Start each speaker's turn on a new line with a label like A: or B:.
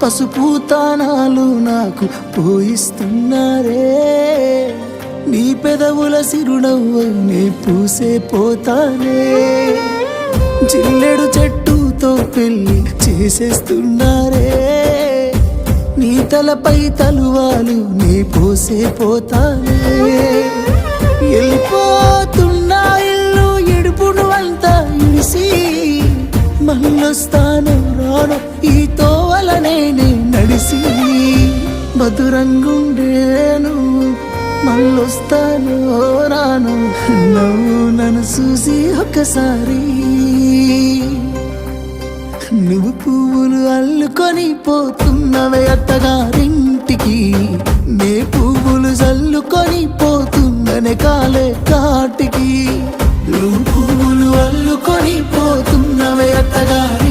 A: పసుపు తానాలు నాకు పోయిస్తున్నారే నీ పెదవుల సిరునవ్వు నే పూసే పోతానే జిల్లెడు చెట్టుతో పెళ్లి చేసేస్తున్నారే నీ తలపై తలువాలు నీ పోసే పోతానే వెళ్ళిపోతున్నా ఇల్లు ఎడుపును అంతా ఇడిసి మళ్ళొస్తాను రాను ఈ తోవలనే నడిసి మధురంగుండేను మళ్ళొస్తాను రాను నవ్వు నన్ను చూసి ఒక్కసారి నువ్వు పువ్వులు అల్లుకొని పోతున్నవే అత్తగారింటికి నే పువ్వులు చల్లుకొని పోతున్ననే కాలే కాటికి నువ్వు పువ్వులు అల్లుకొని పోతున్నవే అత్తగారి